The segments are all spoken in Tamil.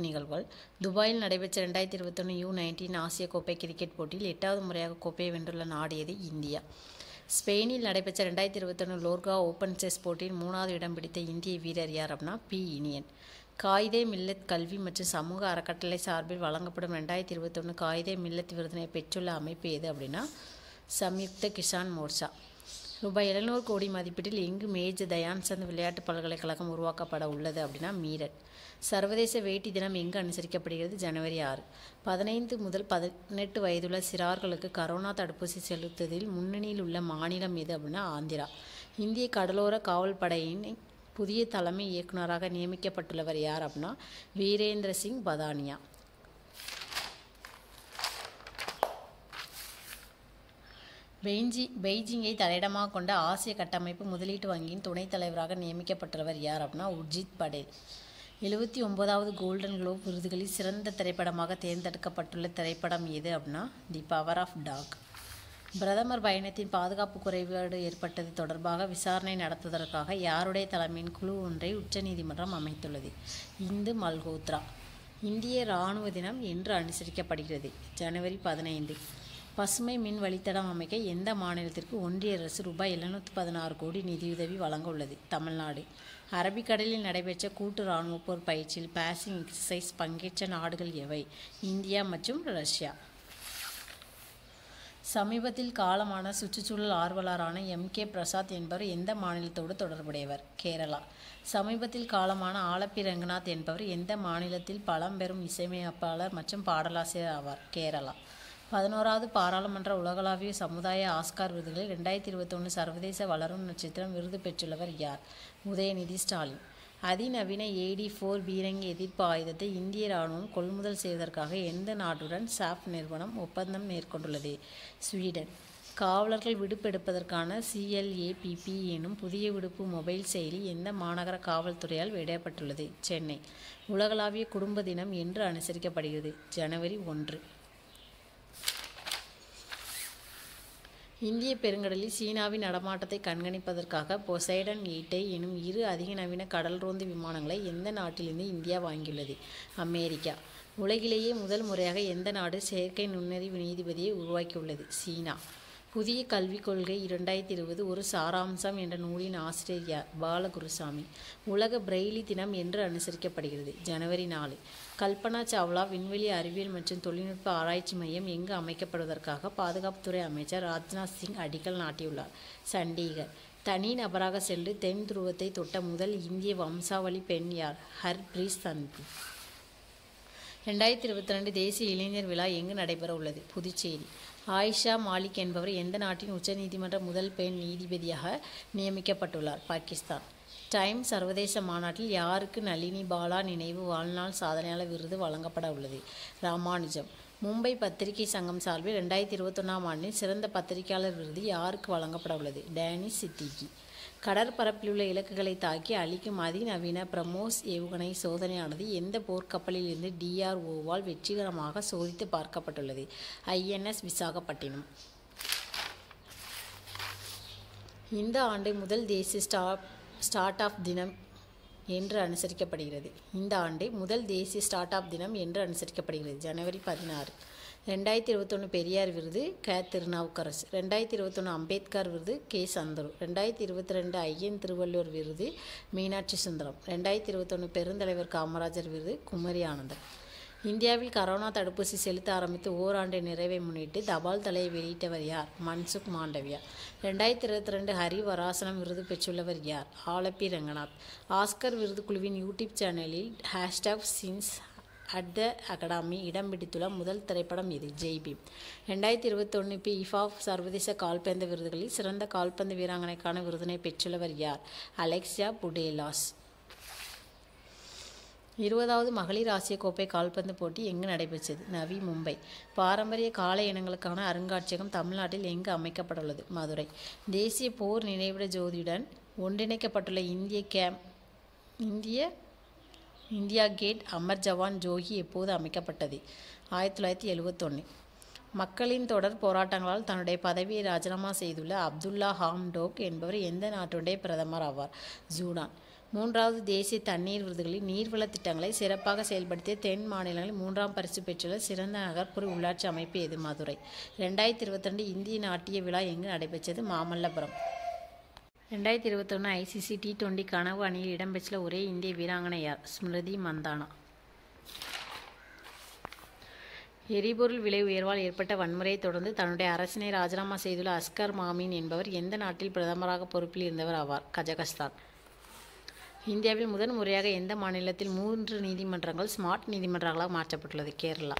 நிகழ்வுகள். துபாயில் நடைபெற்ற 2021 U19 ஆசிய கோப்பை கிரிக்கெட் போட்டியில் 8வது முறையாக கோப்பையை வென்றுள்ள நாடு எது? இந்தியா. ஸ்பெயினில் நடைபெற்ற 2021 லோர்கா ஓபன் செஸ் போட்டியில் 3வது இடம் பிடித்த இந்திய வீரர் யார் அப்படின்னா பி. இனியன். காயிதே மில்லத் கல்வி மற்றும் சமூக அறக்கட்டளை சார்பில் வழங்கப்படும் 2021 காயிதே மில்லத் விருதினை பெற்றுள்ள அமைப்பு எது அப்படின்னா சம்யுக்த கிசான் மோர்ச்சா. ரூபாய் 700 கோடி மதிப்பீட்டில் எங்கு மேஜர் தயான்சந்த் விளையாட்டு பல்கலைக்கழகம் உருவாக்கப்பட உள்ளது அப்படின்னா மீரட். சர்வதேச வேட்டி தினம் எங்கு அனுசரிக்கப்படுகிறது? ஜனவரி 6. 15 முதல் 18 வயதுள்ள சிறார்களுக்கு கரோனா தடுப்பூசி செலுத்துவதில் முன்னணியில் உள்ள மாநிலம் எது அப்படின்னா ஆந்திரா. இந்திய கடலோர காவல் படையின் புதிய தலைமை இயக்குநராக நியமிக்கப்பட்டுள்ளவர் யார் அப்படின்னா வீரேந்திர சிங் பதானியா. பெய்ஜிங்கை தலையிடமாக கொண்ட ஆசிய கட்டமைப்பு முதலீட்டு வங்கியின் துணைத் தலைவராக நியமிக்கப்பட்டுள்ளவர் யார் அப்படின்னா உர்ஜித் படேல். 79வது கோல்டன் குளோப் விருதுகளில் சிறந்த திரைப்படமாக தேர்ந்தெடுக்கப்பட்டுள்ள திரைப்படம் எது அப்படின்னா தி பவர் ஆஃப் டாக். பிரதமர் பயணத்தின் பாதுகாப்பு குறைபாடு ஏற்பட்டது தொடர்பாக விசாரணை நடத்துவதற்காக யாருடைய தலைமையின் குழு ஒன்றை உச்சநீதிமன்றம் அமைத்துள்ளது? இந்து மல்ஹோத்ரா. இந்திய இராணுவ தினம் என்று அனுசரிக்கப்படுகிறது? ஜனவரி 15. பசுமை மின் வழித்தடம் அமைக்க எந்த மாநிலத்திற்கு ஒன்றிய அரசு ரூபாய் 716 கோடி நிதியுதவி வழங்க உள்ளது? தமிழ்நாடு. அரபிக்கடலில் நடைபெற்ற கூட்டு இராணுவ போர் பயிற்சியில் பாசிங் எக்ஸசைஸ் பங்கேற்ற நாடுகள் எவை? இந்தியா மற்றும் ரஷ்யா. சமீபத்தில் காலமான சுற்றுச்சூழல் ஆர்வலரான M.K. பிரசாத் என்பவர் எந்த மாநிலத்தோடு தொடர்புடையவர்? கேரளா. சமீபத்தில் காலமான ஆலப்பி ரங்கநாத் என்பவர் எந்த மாநிலத்தில் பழம்பெரும் இசையமைப்பாளர் மற்றும் பாடலாசிரியர் ஆவார்? கேரளா. 11வது பாராளுமன்ற உலகளாவிய சமுதாய ஆஸ்கார் விருதுகளில் 2021 சர்வதேச வளரும் நட்சத்திரம் விருது பெற்றுள்ளவர் யார்? உதயநிதி ஸ்டாலின். அதிநவீன AD-4 பீரங்கி எதிர்ப்பு ஆயுதத்தை இந்திய இராணுவம் கொள்முதல் செய்வதற்காக எந்த நாட்டுடன் சாப் நிறுவனம் ஒப்பந்தம் மேற்கொண்டுள்ளது? ஸ்வீடன். காவலர்கள் விடுப்பெடுப்பதற்கான CLAPP எனும் புதிய விடுப்பு மொபைல் செயலி எந்த மாநகர காவல்துறையால் வெளியிடப்பட்டுள்ளது? சென்னை. உலகளாவிய குடும்ப தினம் என்று அனுசரிக்கப்படுகிறது? ஜனவரி 1. இந்திய பெருங்கடலில் சீனாவின் நடமாட்டத்தை கண்காணிப்பதற்காக பொசைடன் 8 எனும் 2 அதிநவீன கடல் ரோந்து விமானங்களை எந்த நாட்டிலிருந்து இந்தியா வாங்கியுள்ளது? அமெரிக்கா. உலகிலேயே முதல் முறையாக எந்த நாடு செயற்கை நுண்ணறிவு நீதிபதியை உருவாக்கியுள்ளது? சீனா. புதிய கல்விக் கொள்கை 2020 ஒரு சாராம்சம் என்ற நூலின் ஆசிரியர் யார்? பாலகுருசாமி. உலக பிரெய்லி தினம் என்று அனுசரிக்கப்படுகிறது? ஜனவரி 4. கல்பனா சாவ்லா விண்வெளி அறிவியல் மற்றும் தொழில்நுட்ப ஆராய்ச்சி மையம் எங்கு அமைக்கப்படுவதற்காக பாதுகாப்புத்துறை அமைச்சர் ராஜ்நாத் சிங் அடிக்கல் நாட்டியுள்ளார்? சண்டிகர். தனி நபராக சென்று தென் துருவத்தை தொட்ட முதல் இந்திய வம்சாவளி பெண் யார்? ஹர்ப்ரீத் சந்தி. 2022 தேசிய இளைஞர் விழா எங்கு நடைபெற உள்ளது? புதுச்சேரி. ஆயிஷா மாலிக் என்பவர் எந்த நாட்டின் உச்சநீதிமன்ற முதல் பெண் நீதிபதியாக நியமிக்கப்பட்டுள்ளார்? பாகிஸ்தான். டைம் சர்வதேச மாநாட்டில் யாருக்கு நளினி பாலா நினைவு வாழ்நாள் சாதனையாளர் விருது வழங்கப்பட உள்ளது? ராமானுஜம். மும்பை பத்திரிகை சங்கம் சார்பில் 2021ஆம் ஆண்டின் சிறந்த பத்திரிகையாளர் விருது யாருக்கு வழங்கப்பட உள்ளது? டேனிஷ் சித்திகி. கடற்பரப்பில் உள்ள இலக்குகளை தாக்கி அழிக்கும் அதிநவீன பிரம்மோஸ் ஏவுகணை சோதனையானது எந்த போர்க்கப்பலில் இருந்து DROவால் வெற்றிகரமாக சோதித்து பார்க்கப்பட்டுள்ளது? INS விசாகப்பட்டினம். இந்த ஆண்டு முதல் தேசிய ஸ்டார்ட் அப் தினம் என்று அனுசரிக்கப்படுகிறது? இந்த ஆண்டு முதல் தேசிய ஸ்டார்ட் அப் தினம் என்று அனுசரிக்கப்படுகிறது? ஜனவரி 16. 2021 பெரியார் விருது திருநாவுக்கரசு. 2021 அம்பேத்கர் விருது சந்தரு. 2022 ஐயன் திருவள்ளுவர் விருது மீனாட்சி சுந்தரம். 2021 பெருந்தலைவர் காமராஜர் விருது குமரி ஆனந்தன். இந்தியாவில் கரோனா தடுப்பூசி செலுத்த ஆரம்பித்து ஓராண்டு நிறைவை முன்னிட்டு தபால் தலையை வெளியிட்டவர் யார்? மன்சுக் மாண்டவியா. 2022 ஹரிவராசனம் விருது பெற்றுள்ளவர் யார்? ஆலப்பி ரங்கநாத். ஆஸ்கர் விருது குழுவின் யூடியூப் சேனலில் #சின்ஸ் அட் த அகாடமி இடம் பிடித்துள்ள முதல் திரைப்படம் எது? ஜெய்பீம். 2021 FIFA சர்வதேச கால்பந்து விருதுகளில் சிறந்த கால்பந்து வீராங்கனைக்கான விருதினை பெற்றுள்ளவர் யார்? அலெக்சியா புடேலாஸ். 20வது மகளிர் ஆசிய கோப்பை கால்பந்து போட்டி எங்கு நடைபெற்றது? நவி மும்பை. பாரம்பரிய காளை இனங்களுக்கான அருங்காட்சியகம் தமிழ்நாட்டில் எங்கு அமைக்கப்பட்டுள்ளது? மதுரை. தேசிய போர் நினைவிட ஜோதியுடன் ஒன்றிணைக்கப்பட்டுள்ள இந்தியா கேட் அமர் ஜவான் ஜோகி எப்போது அமைக்கப்பட்டது? 1971. மக்களின் தொடர் போராட்டங்களால் தன்னுடைய பதவியை ராஜினாமா செய்துள்ள அப்துல்லா ஹாம்டோக் என்பவர் எந்த நாட்டுடைய பிரதமர் ஆவார்? சூடான். மூன்றாவது தேசிய தண்ணீர் விருதுகளில் நீர்வள திட்டங்களை சிறப்பாக செயல்படுத்திய தென் மாநிலங்களில் 3ஆம் பரிசு பெற்றுள்ள சிறந்த நகர்ப்புற உள்ளாட்சி அமைப்பு எது? மதுரை. 2022 இந்திய நாட்டிய விழா எங்கு நடைபெற்றது? மாமல்லபுரம். 2021 ICC T20 கனவு அணியில் இடம்பெற்றுள்ள ஒரே இந்திய வீராங்கனை யார்? ஸ்மிருதி மந்தானா. எரிபொருள் விலை உயர்வால் ஏற்பட்ட வன்முறையை தொடர்ந்து தன்னுடைய அரசினை ராஜினாமா செய்துள்ள அஸ்கர் மாமின் என்பவர் எந்த நாட்டில் பிரதமராக பொறுப்பில் இருந்தவர் ஆவார்? கஜகஸ்தான். இந்தியாவில் முதன் முறையாக எந்த மாநிலத்தில் 3 நீதிமன்றங்கள் ஸ்மார்ட் நீதிமன்றங்களாக மாற்றப்பட்டுள்ளது? கேரளா.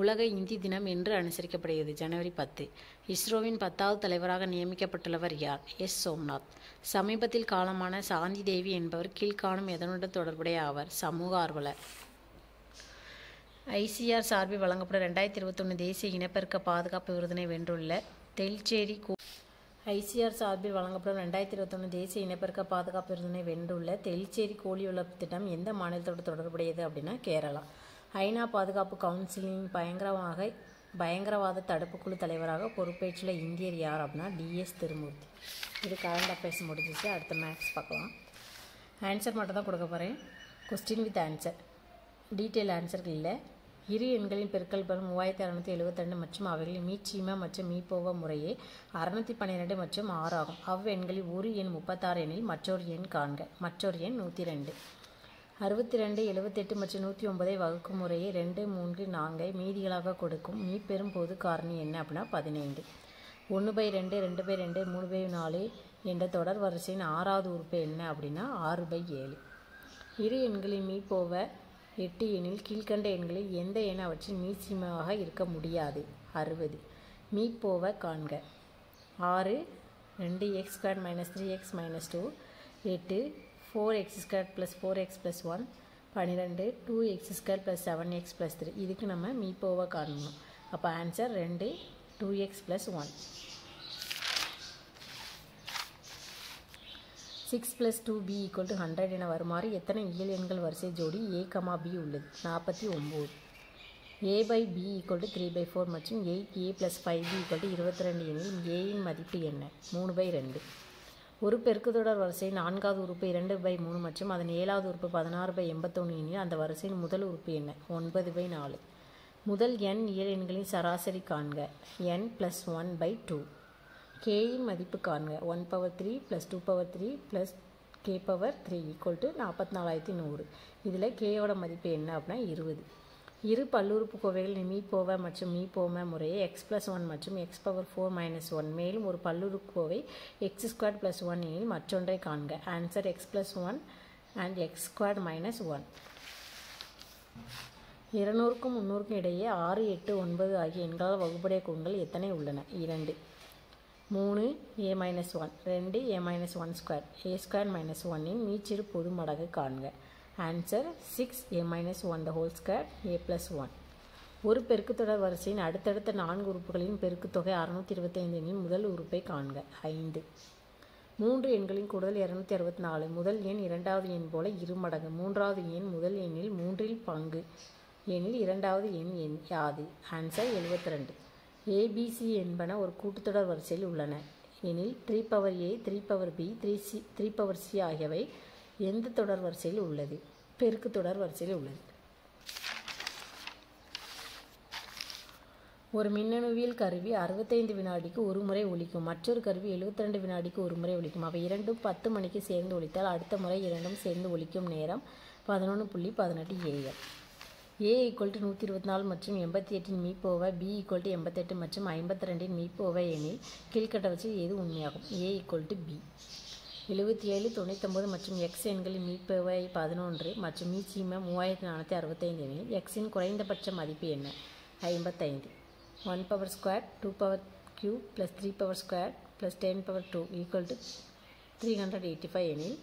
உலக இந்தி தினம் என்று அனுசரிக்கப்படுகிறது? ஜனவரி 10. இஸ்ரோவின் 10வது தலைவராக நியமிக்கப்பட்டுள்ளவர் யார்? எஸ். சோம்நாத். சமீபத்தில் காலமான சாந்தி தேவி என்பவர் கீழ்காணும் எதனுடன் தொடர்புடைய ஆவர்? சமூக ஆர்வலர். ICR சார்பில் வழங்கப்படும் 2021 தேசிய இனப்பெருக்க பாதுகாப்பு விருதினை வென்றுள்ள தெல்ச்சேரி ICR சார்பில் வழங்கப்படும் 2021 தேசிய இனப்பெருக்க பாதுகாப்பு விருதினை வென்றுள்ள தெல்ச்சேரி கோழி வளர்ப்பு திட்டம் எந்த மாநிலத்தோடு தொடர்புடையது அப்படின்னா கேரளா. ஐநா பாதுகாப்பு கவுன்சிலின் பயங்கரவாத தடுப்பு குழு தலைவராக பொறுப்பேற்றுள்ள இந்தியர் யார் அப்படின்னா DS திருமூர்த்தி. இது கரண்ட் அஃபேர்ஸ் முடிஞ்சிச்சு. அடுத்த மேக்ஸ் பார்க்கலாம். ஆன்சர் மட்டும் தான் கொடுக்க போகிறேன். கொஸ்டின் வித் ஆன்சர், டீட்டெயில் ஆன்சர்கள் இல்லை. இரு எண்களின் பெருக்கல் பலன் 3672 மற்றும் அவைகளில் மீச்சீமா மற்றும் மீப்போவா முறையே 612 மற்றும் 6 ஆகும். அவ்வெண்களில் ஒரு எண் 36 எனில் மற்றொரு எண் காண்க. மற்றொரு எண் 102. 62, 78 மற்றும் 109 வகுக்கும் முறையே 2, 3, 4 மீதிகளாக கொடுக்கும் மீப்பெரும் பொது காரணி என்ன அப்படின்னா 15. 1/2, 2/2, 3/4 என்ற தொடர் வரிசையின் 6வது உறுப்பு என்ன அப்படின்னா 6/7. இரு எண்களின் மீப்போவ 8 எனில் கீழ்கண்ட எண்களில் எந்த எண் அவற்றின் மீச்சீமாக இருக்க முடியாது? 60. மீப்போவ காண்க. 6 2x² - 3x - 2, 8 4x² + 4x + 1, 12 2x² + 7x + 3. இதுக்கு நம்ம மீப்போவ காணணும். அப்போ ஆன்சர் 2 2x + 1. 6 + 2b = 100 என வருமாறு எத்தனை இயல் எண்கள் வரிசை ஜோடி a, b உள்ளது? 49. a/b = 3/4 மற்றும் 8a + 5b = 22 எனில் a இன் மதிப்பு என்ன? 3/2. ஒரு பெருக்குத்தொடர் வரிசையின் 4வது உறுப்பு 2/3 மற்றும் அதன் 7வது உறுப்பு 16/81 எனில் அந்த வரிசையின் முதல் உறுப்பு என்ன? 9/4. முதல் n இயல் எண்களின் சராசரி காண்க. n + 1/2. k இன் மதிப்பு காண்க. 1/3 + 2/3 + k/3 = 44100. இதில் k-யோட மதிப்பு என்ன அப்படின்னா 20. இரு பல்லுறுப்புக்கோவைகள் மீப்போவ மற்றும் மீப்போம முறையே x + 1 மற்றும் x⁴ - 1. மேலும் ஒரு பல்லுறுப்புக்கோவை x² + 1 எனில் மற்றொன்றை காண்க. Answer x + 1 and x² - 1. 200க்கும் 300க்கும் இடையே 6, 8, 9 ஆகிய எண்களால் வகுப்புடைய கோண்கள் எத்தனை உள்ளன? 2. 3 a - 1, 2 a - 1², a² - 1 இன் மீச்சிறு பொது மடங்கு காண்க. Answer 6 a - 1² a + 1. ஒரு பெருக்குத்தொடர் வரிசையின் அடுத்தடுத்த 4 உறுப்புகளின் பெருக்குத்தொகை 625 எனில் முதல் உறுப்பை காண்க. 5. 3 எண்களின் கூடுதல் 264. முதல் எண் இரண்டாவது எண் போல இரு மடங்கு. மூன்றாவது எண் முதல் எண்ணில் 3 பங்கு எனில் இரண்டாவது எண் யாது? ஆன்சர் 72. ABC என்பன ஒரு கூட்டுத்தொடர் வரிசையில் உள்ளன எனில் 3/a, 3/b, 3/c ஆகியவை எந்த தொடர் வரிசையில் உள்ளது? பெருக்கு தொடர் வரிசையில் உள்ளது. ஒரு மின்னணுவியல் கருவி 65 வினாடிக்கு ஒரு முறை ஒலிக்கும். மற்றொரு கருவி 72 வினாடிக்கு ஒரு முறை ஒலிக்கும். அவை இரண்டும் 10 மணிக்கு சேர்ந்து ஒலித்தால் அடுத்த முறை இரண்டும் சேர்ந்து ஒலிக்கும் நேரம் 11:18 AM. A = 124 மற்றும் 88 மீப்போவ, B = 88 மற்றும் 52 மீப்போவ எனில் கீழ்கண்டவற்றில் எது உண்மையாகும்? A = B. 77, 99 மற்றும் x எண்களின் மீப்போவ 11 மற்றும் மீச்சீம 3465 எனில் x இன் குறைந்தபட்ச மதிப்பு என்ன? 55. 1/2, 2/3 + 3/2 + 10/2 = 385 எனில்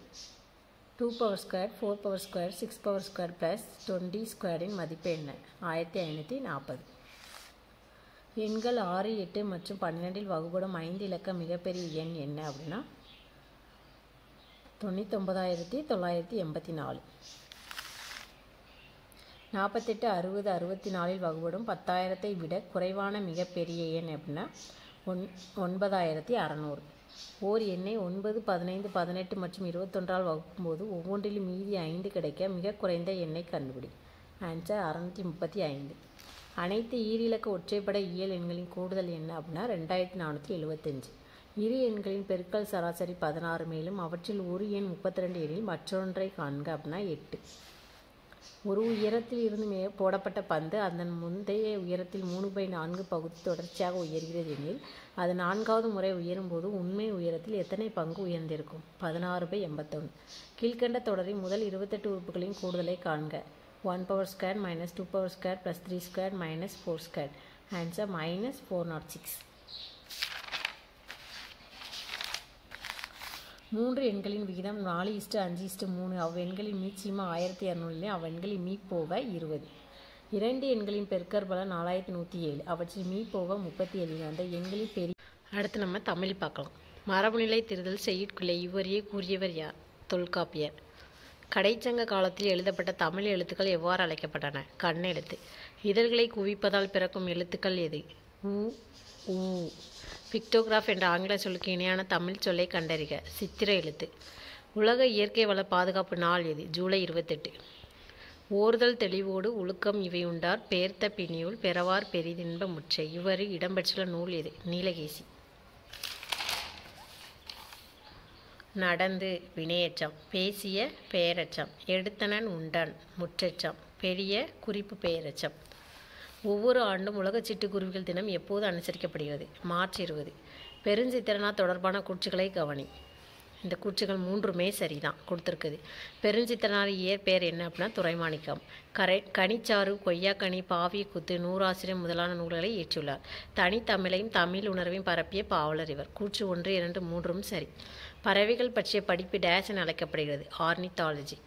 2/2, 4/2, 6/2 + 20² இன் மதிப்பு என்ன? 1540. எண்கள் 6, 8 மற்றும் 12இல் வகுப்படும் 5 இலக்க மிகப்பெரிய எண் என்ன அப்படின்னா 99984. 48, 60, 64இல் வகுப்படும் 10,000ஐ விட குறைவான மிகப்பெரிய எண் அப்படின்னா 9600. ஓர் எண்ணை 9, 15, 18 மற்றும் 21ஆல் வகுக்கும்போது ஒவ்வொன்றிலும் மீதி 5 கிடைக்க மிக குறைந்த எண்ணை கண்டுபிடி. ஆன்சர் 635. அனைத்து ஈரிலக்க ஒற்றைப்படை இயல் எண்களின் கூடுதல் என்ன அப்படின்னா 2475. இரு எண்களின் பெருக்கல் சராசரி 16, மேலும் அவற்றில் ஒரு எண் 32 எனில் மற்றொன்றை காண்க அப்படின்னா 8. ஒரு உயரத்தில் இருந்து போடப்பட்ட பந்து அதன் முந்தைய உயரத்தில் 3/4 பகுதி தொடர்ச்சியாக உயர்கிறது எனில் அது 4வது முறை உயரும்போது உண்மை உயரத்தில் எத்தனை பங்கு உயர்ந்திருக்கும்? 16/81. கீழ்கண்ட தொடரின் முதல் 28 உறுப்புகளின் கூடுதலை காண்க. 1² - 2² + 3² - 4². ஆன்சர் -406. 3 எண்களின் விகிதம் 4:5:3. அவ்வெண்களின் மீச்சீமா 1200, அவ்வெண்களின் மீப்போக 20. 2 எண்களின் பெருக்கற்பலன் 4107, அவற்றில் மீப்போக 37. அந்த எண்களில் பெரிய. அடுத்து நம்ம தமிழ் பார்க்கலாம். மரபுநிலை திருதல் செய்யுட்குள்ளே இவ்வரியை கூறியவர் யார்? தொல்காப்பியர். கடைச்சங்க காலத்தில் எழுதப்பட்ட தமிழ் எழுத்துக்கள் எவ்வாறு அழைக்கப்பட்டன? கண்ணெழுத்து. இதழ்களை குவிப்பதால் பிறக்கும் எழுத்துக்கள் எது? உ, ஊ. பிக்டோகிராஃப் என்ற ஆங்கில சொல்லுக்கு இணையான தமிழ் சொல்லை கண்டறிக. சித்திர எழுத்து. உலக இயற்கை வள பாதுகாப்பு நாள் எது? ஜூலை 28. ஓர்தல் தெளிவோடு ஒழுக்கம் இவை உண்டார் பேர்த்த பிணியுள் பெறவார் பெரிதின்ப முற்றை. இவ்வாறு இடம்பெற்றுள்ள நூல் எது? நீலகேசி. நடந்து வினையெச்சம். பேசிய பெயரெச்சம். எடுத்தனன் உண்டன் முற்றெச்சம். பெரிய குறிப்பு பெயரெச்சம். ஒவ்வொரு ஆண்டும் உலக சிட்டுக்குருவிகள் தினம் எப்போது அனுசரிக்கப்படுகிறது? மார்ச் 20. பெருஞ்சித்திரனார் தொடர்பான கூற்றுகளை கவனி. இந்த கூற்றுகள் 3மே சரிதான் கொடுத்துருக்குது. பெருஞ்சித்திரனார் இயற்பெயர் என்ன அப்படின்னா துரைமாணிக்கம். கனிச்சாறு, கொய்யாக்கனி, பாவிய குத்து, நூறாசிரியர் முதலான நூல்களை இயற்றியுள்ளார். தனித்தமிழையும் தமிழ் உணர்வையும் பரப்பிய பாவலர் இவர். கூற்று 1, 2, 3ம் சரி. பறவைகள் பற்றிய படிப்பு டேஷ் என அழைக்கப்படுகிறது? ஆர்னித்தாலஜி.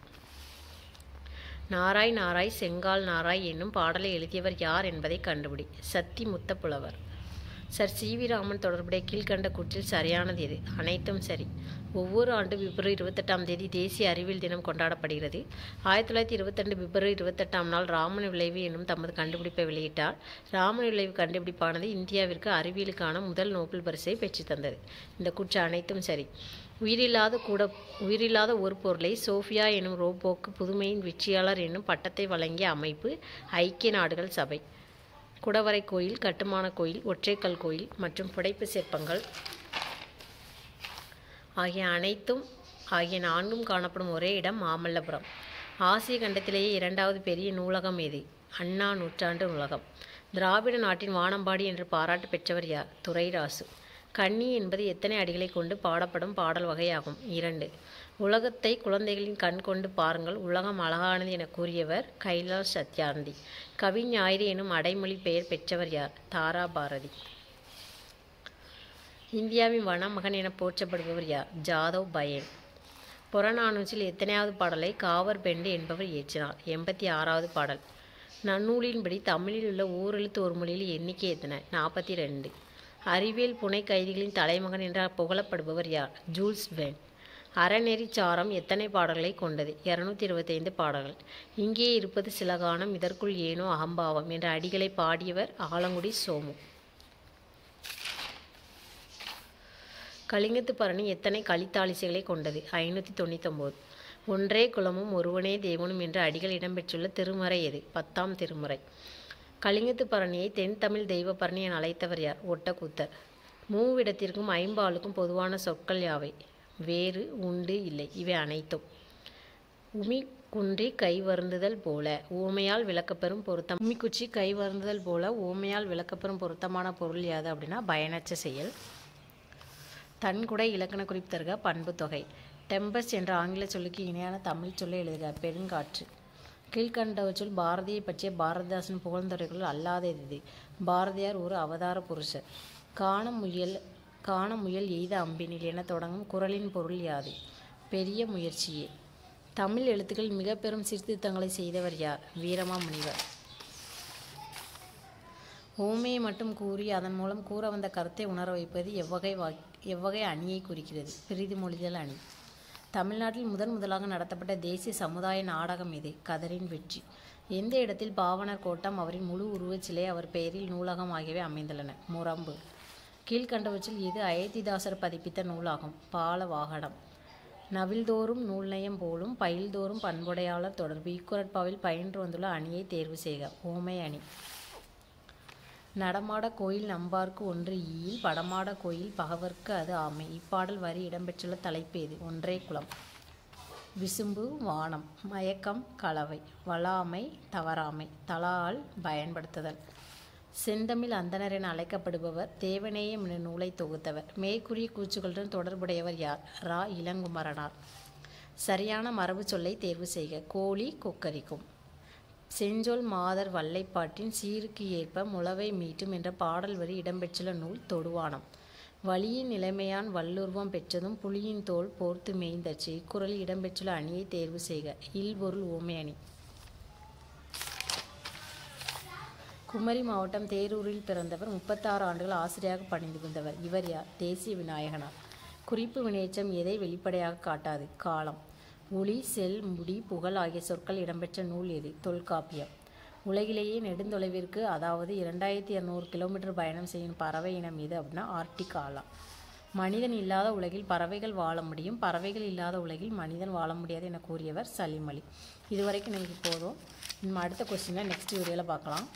நாராய் நாராய் செங்கால் நாராய் என்னும் பாடலை எழுதியவர் யார் என்பதை கண்டுபிடி. சத்தி முத்த புலவர். சர் சி வி ராமன் தொடர்புடைய கீழ்கண்ட கூற்றில் சரியானது எது? அனைத்தும் சரி. ஒவ்வொரு ஆண்டும் பிப்ரவரி 28ஆம் தேதி தேசிய அறிவியல் தினம் கொண்டாடப்படுகிறது. 1922 பிப்ரவரி 28ஆம் நாள் ராமன் விளைவு என்னும் தமது கண்டுபிடிப்பை வெளியிட்டார். ராமன் விளைவு கண்டுபிடிப்பானது இந்தியாவிற்கு அறிவியலுக்கான முதல் நோபல் பரிசை பெற்றுத்தந்தது. இந்த கூற்று அனைத்தும் சரி. உயிரில்லாத ஒரு பொருளை சோஃபியா எனும் ரோபோக்கு புதுமையின் வெற்றியாளர் என்னும் பட்டத்தை வழங்கிய அமைப்பு ஐக்கிய நாடுகள் சபை. குடவரை கோயில், கட்டுமான கோயில், ஒற்றைக்கல் கோயில் மற்றும் புடைப்பு சிற்பங்கள் ஆகிய 4ம் காணப்படும் ஒரே இடம் மாமல்லபுரம். ஆசிய கண்டத்திலேயே 2வது பெரிய நூலகம் எது? அண்ணா நூற்றாண்டு நூலகம். திராவிட நாட்டின் வானம்பாடி என்று பாராட்டு பெற்றவர் யார்? துரைராசு. கன்னி என்பது எத்தனை அடிகளை கொண்டு பாடப்படும் பாடல் வகையாகும்? 2. உலகத்தை குழந்தைகளின் கண் கொண்டு பாருங்கள், உலகம் அழகானது என கூறியவர் கைலாஷ் சத்யார்த்தி. கவிஞாயிறு எனும் அடைமொழி பெயர் பெற்றவர் யார்? தாரா பாரதி. இந்தியாவின் வனமகன் என போற்றப்படுபவர் யார்? ஜாதவ் பயன். புறநானூற்றில் எத்தனையாவது பாடலை காவர் பெண்டு என்பவர் இயற்றினார்? 86வது பாடல். நன்னூலின்படி தமிழில் உள்ள ஓரெழுத்து ஒரு மொழியில் எண்ணிக்கை எத்தனை? 42. அறிவியல் புனை கைதிகளின் தலைமகன் என்றால் புகழப்படுபவர் யார்? Jules Verne. அறநெறி சாரம் எத்தனை பாடல்களை கொண்டது? 225 பாடல்கள். இங்கே இருப்பது சில கானம், இதற்குள் ஏனோ அகம்பாவம் என்ற அடிகளை பாடியவர் ஆலங்குடி சோமு. கலிங்கத்து பரணி எத்தனை கலித்தாலிசைகளை கொண்டது? 599. ஒன்றே குலமும் ஒருவனே தேவனும் என்ற அடிகள் இடம்பெற்றுள்ள திருமறை எது? 10ஆம் திருமுறை. கலிங்கத்து பரணியை தென் தமிழ் தெய்வ பரணி என அழைத்தவர் யார்? ஒட்டக்கூத்தர். மூவிடத்திற்கும் ஐம்பாலுக்கும் பொதுவான சொற்கள் யாவை? வேறு, உண்டு, இல்லை. இவை அனைத்தும். உமி குன்றி கை வருந்துதல் போல ஊமையால் விளக்கப்பெறும் பொருத்தம். உமிக்குச்சி கை வருந்துதல் போல ஊமையால் விளக்கப்பெறும் பொருத்தமான பொருள் யாது அப்படின்னா பயனற்ற செயல். தன்குடை இலக்கண குறிப்பு தருக. பண்பு தொகை. டெம்பஸ்ட் என்ற ஆங்கில சொல்லுக்கு இணையான தமிழ் சொல்லை எழுதுக. பெருங்காற்று. கீழ்கண்டவற்றுள் பாரதியை பற்றிய பாரதிதாசன் புகழ்ந்துரைகளுள் அல்லாத எது? பாரதியார் ஒரு அவதார புருஷர். காண முயல் எய்த அம்பினில் என தொடங்கும் குறளின் பொருள் யாது? பெரிய முயற்சியே. தமிழ் எழுத்துக்கள் மிக பெரும் சீர்திருத்தங்களை செய்தவர் யார்? வீரமாமுனிவர். ஓமையை மட்டும் கூறி அதன் மூலம் கூற வந்த கருத்தை உணர வைப்பது எவ்வகை அணியை குறிக்கிறது? பிரிது மொழிதல் அணி. தமிழ்நாட்டில் முதலாக நடத்தப்பட்ட தேசிய சமுதாய நாடகம் எது? கதரின் வெற்றி. எந்த இடத்தில் பாவனர் கோட்டம், அவரின் முழு உருவச் சிலை, அவர் பெயரில் நூலகம் ஆகியவை அமைந்துள்ளன? முரம்பு. கீழ்கண்டவற்றில் எது அயோத்திதாசர் பதிப்பித்த நூலாகும்? பாலவாகனம். நவில்தோறும் நூல் நயம் போலும் பயில்தோறும் பண்புடையாளர் தொடர்பு. இக்குறட்பாவில் பயின்று வந்துள்ள அணியை தேர்வு செய்க. ஓமை அணி. நடமாட கோயில் நம்பார்க்கு ஒன்று ஈயில் படமாட கோயில் பகவர்க்கு அது ஆமை. இப்பாடல் வரி இடம்பெற்றுள்ள தலைப்பு எது? ஒன்றே குலம். விசும்பு வானம். மயக்கம் கலவை. வளாமை தவறாமை. தலால் பயன்படுத்துதல். செந்தமிழ் அந்தணர் என அழைக்கப்படுபவர் தேவநேயம் என்ற நூலை தொகுத்தவர். மேற்கூறிய கூற்றுகளுடன் தொடர்புடையவர் யார்? ரா. இளங்குமரனார். சரியான மரபு சொல்லை தேர்வு செய்க. கோழி கொக்கரிக்கும். செஞ்சொல் மாதர் வல்லைப்பாட்டின் சீருக்கு ஏற்ப முளவை மீட்டும் என்ற பாடல் வரி இடம்பெற்றுள்ள நூல் தொடுவானம். வலியின் நிலைமையான் வல்லுருவம் பெற்றதும் புலியின் தோல் போர்த்து மேய்ந்தச்சு. இக்குறளில் இடம்பெற்றுள்ள அணியை தேர்வு செய்க. இல்பொருள் ஓமை அணி. குமரி மாவட்டம் தேரூரில் பிறந்தவர். 36 ஆண்டுகள் ஆசிரியராக பணிபுரிந்தவர். இவர் யார்? தேசிய விநாயகனார். குறிப்பு வினையெச்சம் எதை வெளிப்படையாக காட்டாது? காலம். ஒளி செல் முடி புகழ் ஆகிய சொற்கள் இடம்பெற்ற நூல் எது? தொல்காப்பியம். உலகிலேயே நெடுந்தொலைவிற்கு அதாவது 2200 கிலோமீட்டர் பயணம் செய்யும் பறவை இனம் எது அப்படின்னா ஆர்டிக் ஆலா. மனிதன் இல்லாத உலகில் பறவைகள் வாழ முடியும், பறவைகள் இல்லாத உலகில் மனிதன் வாழ முடியாது என கூறியவர் சலிம் அலி. இதுவரைக்கும் நமக்கு போதும். அடுத்த கொஸ்டினை நெக்ஸ்ட் வீடியோவில் பார்க்கலாம்.